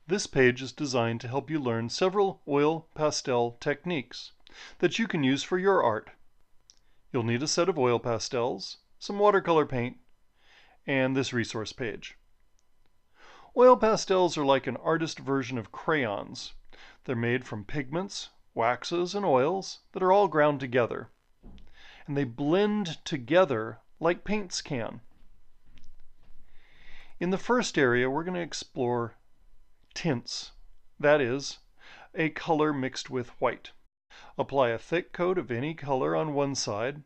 This page is designed to help you learn several oil pastel techniques that you can use for your art. You'll need a set of oil pastels, some watercolor paint, and this resource page. Oil pastels are like an artist version of crayons. They're made from pigments, waxes, and oils that are all ground together. And they blend together like paints can. In the first area, we're going to explore tints. That is, a color mixed with white. Apply a thick coat of any color on one side.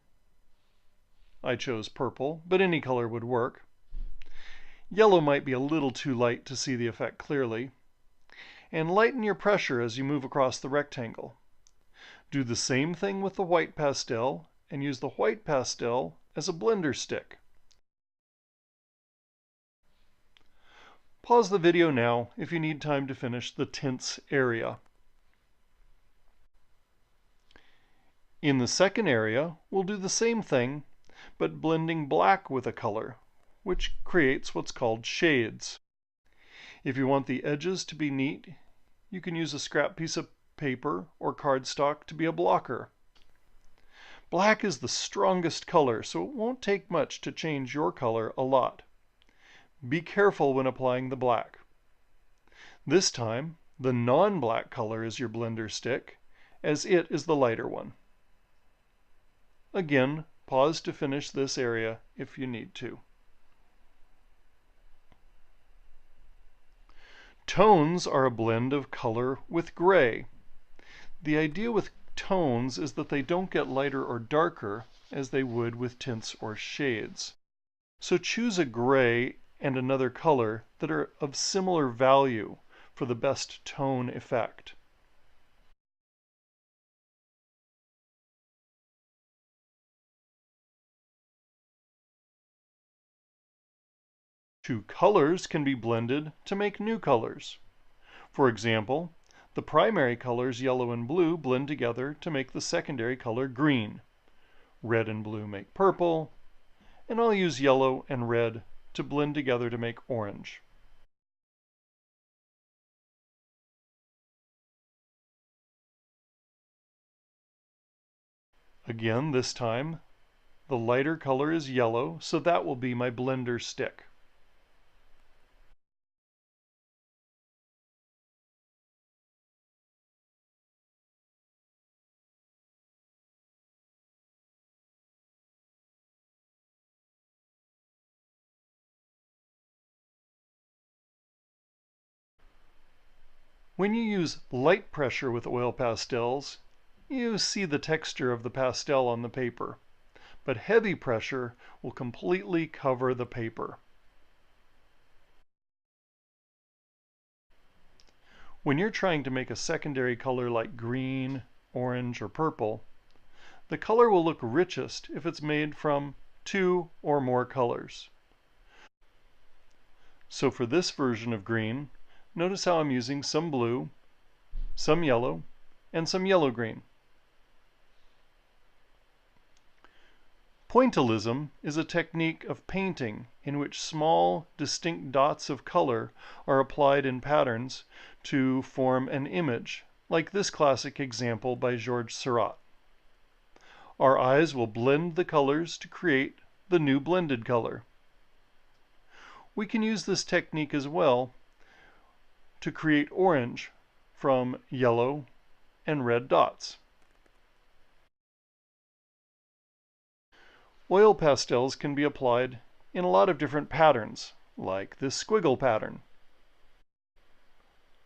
I chose purple, but any color would work. Yellow might be a little too light to see the effect clearly. And lighten your pressure as you move across the rectangle. Do the same thing with the white pastel and use the white pastel as a blender stick. Pause the video now if you need time to finish the tints area. In the second area, we'll do the same thing, but blending black with a color, which creates what's called shades. If you want the edges to be neat, you can use a scrap piece of paper or cardstock to be a blocker. Black is the strongest color, so it won't take much to change your color a lot. Be careful when applying the black. This time, the non-black color is your blender stick, as it is the lighter one. Again, pause to finish this area if you need to. Tones are a blend of color with gray. The idea with tones is that they don't get lighter or darker as they would with tints or shades. So choose a gray and another color that are of similar value for the best tone effect. Two colors can be blended to make new colors. For example, the primary colors yellow and blue blend together to make the secondary color green. Red and blue make purple, and I'll use yellow and red to blend together to make orange. Again, this time, the lighter color is yellow, so that will be my blender stick. When you use light pressure with oil pastels, you see the texture of the pastel on the paper, but heavy pressure will completely cover the paper. When you're trying to make a secondary color like green, orange, or purple, the color will look richest if it's made from 2 or more colors. So for this version of green, notice how I'm using some blue, some yellow, and some yellow-green. Pointillism is a technique of painting in which small, distinct dots of color are applied in patterns to form an image, like this classic example by Georges Seurat. Our eyes will blend the colors to create the new blended color. We can use this technique as well to create orange from yellow and red dots. Oil pastels can be applied in a lot of different patterns, like this squiggle pattern.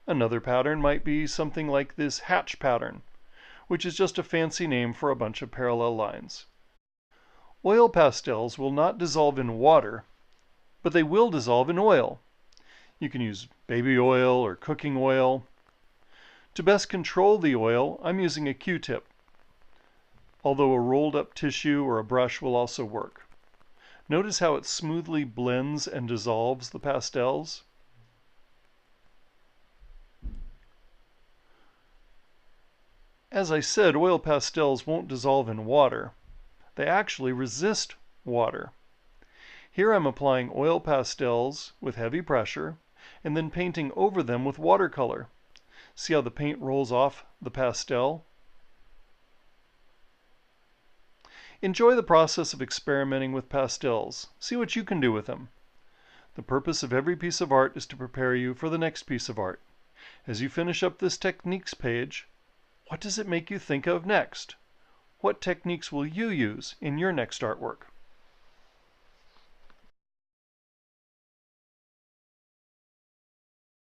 Another pattern might be something like this hatch pattern, which is just a fancy name for a bunch of parallel lines. Oil pastels will not dissolve in water, but they will dissolve in oil. You can use baby oil or cooking oil. To best control the oil, I'm using a Q-tip, although a rolled up tissue or a brush will also work. Notice how it smoothly blends and dissolves the pastels. As I said, oil pastels won't dissolve in water. They actually resist water. Here I'm applying oil pastels with heavy pressure, and then painting over them with watercolor. See how the paint rolls off the pastel? Enjoy the process of experimenting with pastels. See what you can do with them. The purpose of every piece of art is to prepare you for the next piece of art. As you finish up this techniques page, what does it make you think of next? What techniques will you use in your next artwork?